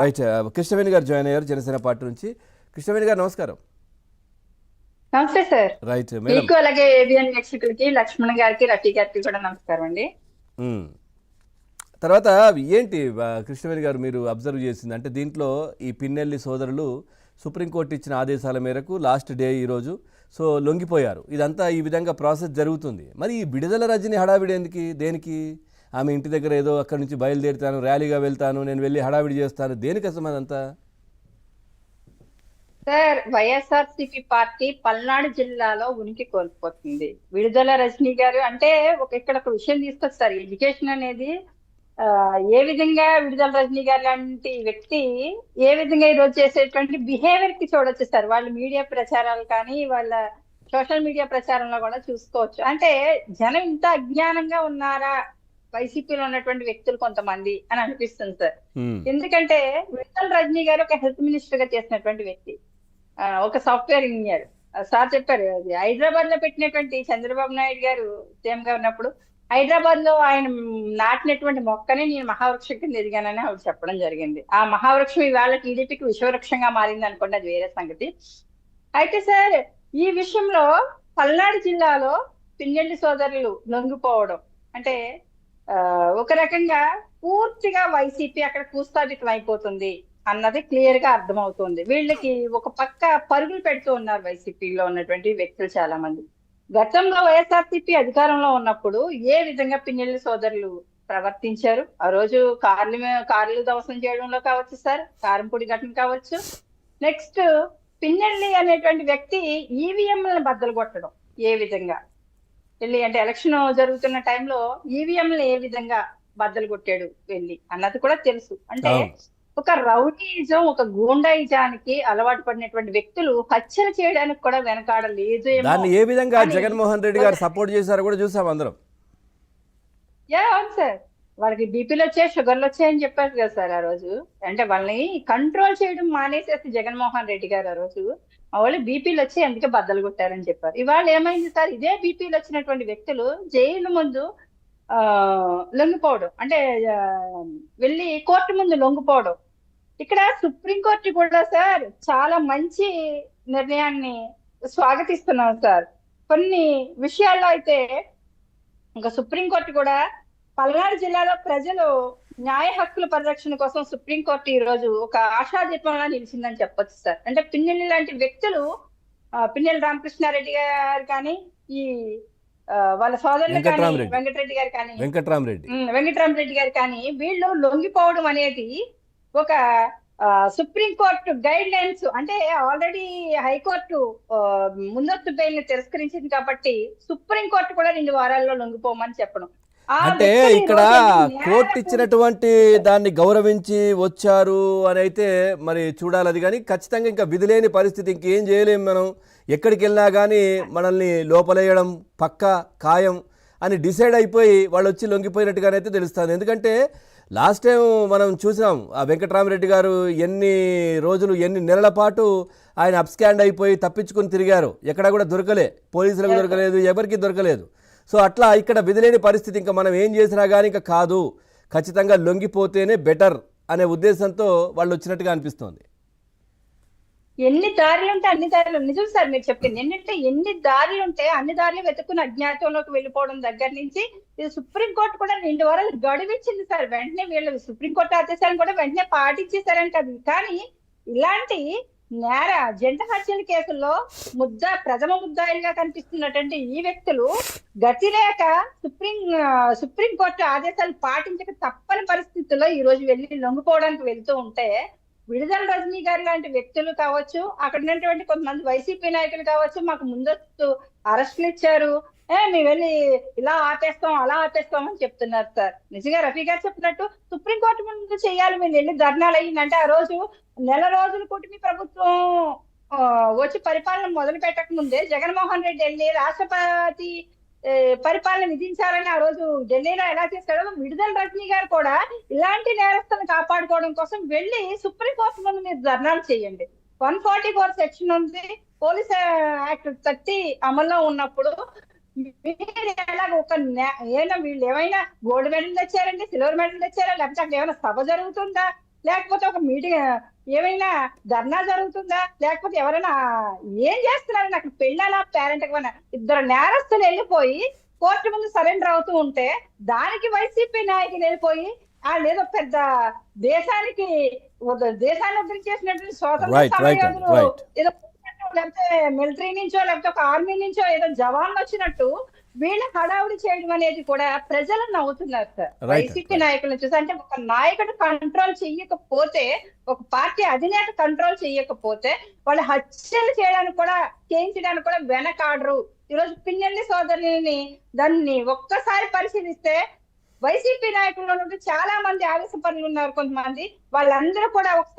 Right. Krishnaveni గారు join అయ్యారు Janasena party నుంచి. కృష్ణవేణి గారు నమస్కారం. నమస్తే సార్. Right madam. మీకు అలాగే ఏబిఎన్ వీక్షకులకి, లక్ష్మణ్ గారికి, రఫీ గారికి కూడా నమస్కారం అండి. తర్వాత ఏంటి కృష్ణవేణి గారు మీరు అబ్జర్వ్ చేసింది అంటే దీంట్లో ఈ పిన్నెల్లి సోదరులు సుప్రీంకోర్టు ఇచ్చిన ఆదేశాల మేరకు లాస్ట్ డే ఈరోజు సో లొంగిపోయారు. ఇదంతా ఈ విధంగా ప్రాసెస్ జరుగుతుంది. మరి ఈ విడుదల రజని హడావిడి ఎందుకు, దేనికి? ఆమె ఇంటి దగ్గర ఏదో అక్కడి నుంచి బయలుదేరుతాను, ర్యాలీగా వెళ్తాను, నేను వెళ్ళి హడావిడి చేస్తాను, దేనికి అసలు అదంతా? సార్, వైఎస్ఆర్సీపీ పార్టీ పల్నాడు జిల్లాలో ఉనికి కోల్పోతుంది. విడుదల రజనీ గారు అంటే ఇక్కడ ఒక విషయం తీసుకొస్తారు. ఎడ్యుకేషన్ అనేది ఏ విధంగా విడుదల రజనీ గారు లాంటి వ్యక్తి ఏ విధంగా ఈరోజు చేసేటువంటి బిహేవియర్ కి చూడొచ్చు సార్. వాళ్ళ మీడియా ప్రచారాలు కానీ వాళ్ళ సోషల్ మీడియా ప్రచారంలో కూడా చూసుకోవచ్చు. అంటే జనం ఇంత అజ్ఞానంగా ఉన్నారా వైసీపీలో ఉన్నటువంటి వ్యక్తులు కొంతమంది అని అనిపిస్తుంది సార్. ఎందుకంటే విడుదల రజనీ గారు ఒక హెల్త్ మినిస్టర్ గా చేసినటువంటి వ్యక్తి, ఒక సాఫ్ట్వేర్ ఇంజనీర్. సార్ చెప్పారు, హైదరాబాద్ లో పెట్టినటువంటి చంద్రబాబు నాయుడు గారు సీఎం గా ఉన్నప్పుడు హైదరాబాద్ లో ఆయన నాటినటువంటి మొక్కని నేను మహావృక్షం కింద ఎదిగానని ఆవిడ చెప్పడం జరిగింది. ఆ మహావృక్షం ఇవాళ టీడీపీకి విశ్వవృక్షంగా మారింది అనుకోండి, అది వేరే సంగతి. అయితే సార్, ఈ విషయంలో పల్నాడు జిల్లాలో పిన్నెల్లి సోదరులు లొంగిపోవడం అంటే ఒక రకంగా పూర్తిగా వైసీపీ అక్కడ కూస్తాదితం అయిపోతుంది అన్నది క్లియర్ గా అర్థమవుతుంది. వీళ్ళకి ఒక పక్క పరుగులు పెడుతూ ఉన్నారు వైసీపీలో ఉన్నటువంటి వ్యక్తులు చాలా మంది. గతంలో వైఎస్ఆర్సీపీ అధికారంలో ఉన్నప్పుడు ఏ విధంగా పిన్నెల్లి సోదరులు ప్రవర్తించారు, ఆ రోజు కార్లు దవసం చేయడంలో కావచ్చు సార్, కారంపూడి ఘటన కావచ్చు. నెక్స్ట్ పిన్నెల్లి అనేటువంటి వ్యక్తి ఈవీఎంలను బద్దలు కొట్టడం ఏ విధంగా వెళ్ళి, అంటే ఎలక్షన్ జరుగుతున్న టైంలో ఈవీఎంలు ఏ విధంగా బద్దలు కొట్టాడు వెళ్ళి అన్నది కూడా తెలుసు. అంటే ఒక రౌడీజం, ఒక గూండాయిజానికి అలవాటు పడినటువంటి వ్యక్తులు హత్యలు చేయడానికి కూడా వెనకాడలేదు. దాన్ని ఏ విధంగా జగన్మోహన్ రెడ్డి గారు సపోర్ట్ చేశారో కూడా చూసాం అందరం. అవును సార్, వాళ్ళకి బీపీలు వచ్చాయి, షుగర్లు వచ్చాయని చెప్పారు కదా సార్ ఆ రోజు. అంటే వాళ్ళని కంట్రోల్ చేయడం మానేసేసి జగన్మోహన్ రెడ్డి గారు ఆ రోజు వాళ్ళు బీపీలు వచ్చి అందుకే బద్దలు కొట్టారని చెప్పారు. ఇవాళ ఏమైంది సార్, ఇదే బీపీలు వచ్చినటువంటి వ్యక్తులు జైలు ముందు లొంగిపోవడం, అంటే వెళ్ళి కోర్టు ముందు లొంగిపోవడం. ఇక్కడ సుప్రీంకోర్టు కూడా సార్ చాలా మంచి నిర్ణయాన్ని స్వాగతిస్తున్నాం సార్. కొన్ని విషయాల్లో అయితే ఇంకా సుప్రీంకోర్టు కూడా పల్నాడు జిల్లాలో ప్రజలు న్యాయ హక్కుల పరిరక్షణ కోసం సుప్రీంకోర్టు ఈ రోజు ఒక ఆశాదీపంలా నిలిచిందని చెప్పొచ్చు సార్. అంటే పిన్నెల్లి లాంటి వ్యక్తులు, పిన్నెల్లి రామకృష్ణారెడ్డి గారు కానీ, ఈ వాళ్ళ సోదరులు కానీ, వెంకటరెడ్డి గారు కానీ వీళ్ళు లొంగిపోవడం అనేది ఒక సుప్రీంకోర్టు గైడ్ లైన్స్, అంటే ఆల్రెడీ హైకోర్టు ముందస్తు బెయిల్ ని తిరస్కరించింది కాబట్టి సుప్రీంకోర్టు కూడా 2 వారాల్లో లొంగిపోమని చెప్పడం. అంటే ఇక్కడ కోర్టు ఇచ్చినటువంటి దాన్ని గౌరవించి వచ్చారు అని అయితే మరి చూడాలి. అది కానీ ఖచ్చితంగా ఇంకా విధిలేని పరిస్థితి, ఇంకేం చేయలేము మనం. ఎక్కడికి వెళ్ళినా కానీ మనల్ని లోపలేయడం పక్కా ఖాయం అని డిసైడ్ అయిపోయి వాళ్ళు వచ్చి లొంగిపోయినట్టుగానైతే తెలుస్తుంది. ఎందుకంటే లాస్ట్ టైం మనం చూసాం, ఆ వెంకటరామరెడ్డి గారు ఎన్ని రోజులు, ఎన్ని నెలల పాటు ఆయన అప్స్కాండ్ అయిపోయి తప్పించుకుని తిరిగారు. ఎక్కడ కూడా దొరకలే, పోలీసులకు దొరకలేదు, ఎవరికి దొరకలేదు. సో అట్లా ఇక్కడ విధిలేని పరిస్థితి, ఇంకా మనం ఏం చేసినా కానీ ఇంకా కాదు, ఖచ్చితంగా లొంగిపోతేనే బెటర్ అనే ఉద్దేశంతో వాళ్ళు వచ్చినట్టుగా అనిపిస్తోంది. ఎన్ని దారులు ఉంటే అన్ని దారులు, నిజం సార్ మీరు చెప్పింది. ఏంటంటే ఎన్ని దారులు ఉంటే అన్ని దారులు వెతుక్కుని అజ్ఞాతంలోకి వెళ్ళిపోవడం దగ్గర నుంచి ఇది సుప్రీంకోర్టు కూడా 2 వారాలు గడువిచ్చింది సార్. వెంటనే వీళ్ళు సుప్రీంకోర్టు ఆదేశాలను కూడా వెంటనే పాటించేశారంట. కానీ ఇలాంటి జంట హత్యల కేసుల్లో ప్రథమ ముద్దాయిలుగా కనిపిస్తున్నటువంటి ఈ వ్యక్తులు గతి లేక సుప్రీంకోర్టు ఆదేశాలు పాటించక తప్పని పరిస్థితుల్లో ఈ రోజు వెళ్ళి లొంగిపోవడానికి వెళ్తూ ఉంటే, విడుదల రజనీ గారు లాంటి వ్యక్తులు కావచ్చు, అక్కడ ఉన్నటువంటి కొంతమంది వైసీపీ నాయకులు కావచ్చు, మాకు ముందస్తు అరెస్టులు ఇచ్చారు, మేము వెళ్ళి ఇలా ఆపేస్తాం అలా ఆపేస్తాం అని చెప్తున్నారు సార్. నిజంగా రఫీ గారు చెప్పినట్టు సుప్రీంకోర్టు ముందు చేయాలి, మేము వెళ్ళి ధర్నాలు అయ్యిందంటే ఆ రోజు నెల రోజులు కూటమి ప్రభుత్వం వచ్చి పరిపాలన మొదలు పెట్టక ముందే జగన్మోహన్ రెడ్డి వెళ్ళి రాష్ట్రపతి పరిపాలన విధించాలని ఆ రోజు ఢిల్లీలో ఎలా చేశాడో, విడుదల రజనీ గారు కూడా ఇలాంటి నేరస్తులను కాపాడుకోవడం కోసం వెళ్ళి సుప్రీంకోర్టు ముందు మీరు ధర్నాలు చేయండి. 144 సెక్షన్ ఉంది, పోలీస్ యాక్ట్ 30 అమల్లో ఉన్నప్పుడు వీళ్ళు ఏమైనా గోల్డ్ మెడల్ తెచ్చారండి, సిల్వర్ మెడల్ తెచ్చారా, లేకపోతే అక్కడ ఏమైనా సభ జరుగుతుందా? లేకపోతే ఒక మీటింగ్ ఏమైనా ధర్నా జరుగుతుందా, లేకపోతే ఎవరైనా ఏం చేస్తున్నారని అక్కడ పెళ్ళాలా పేరెంట్ ఇద్దరు నేరస్తులు వెళ్ళిపోయి కోర్టు ముందు సరెండర్ అవుతూ ఉంటే దానికి వైసీపీ నాయకులు వెళ్ళిపోయి వాళ్ళు ఏదో పెద్ద దేశానికి దేశాన్ని ఉద్ధరించేసినటువంటి స్వాతంత్ర రైట్ రైట్ అండి సమరయోధులు రైట్. ఏదో లేకపోతే మిలిటరీ నుంచో లేకపోతే ఒక ఆర్మీ నుంచో ఏదో జవాన్లు వచ్చినట్టు వీళ్ళ హడావుడి చేయడం అనేది కూడా ప్రజలను నవ్వుతున్నారు సార్. రైట్ వైసీపీ నాయకులను చూసి అంటే ఒక నాయకుడు కంట్రోల్ చెయ్యకపోతే, ఒక పార్టీ అధినేత కంట్రోల్ చెయ్యకపోతే వాళ్ళు హత్యలు చేయడానికి కూడా చేయించడానికి కూడా వెనకాడరు. ఈరోజు పిన్నెల్లి సోదరుని దాన్ని ఒక్కసారి పరిశీలిస్తే వైసీపీ నాయకుల్లో చాలా మంది ఆవేశపరులు ఉన్నారు, కొంతమంది వాళ్ళందరూ కూడా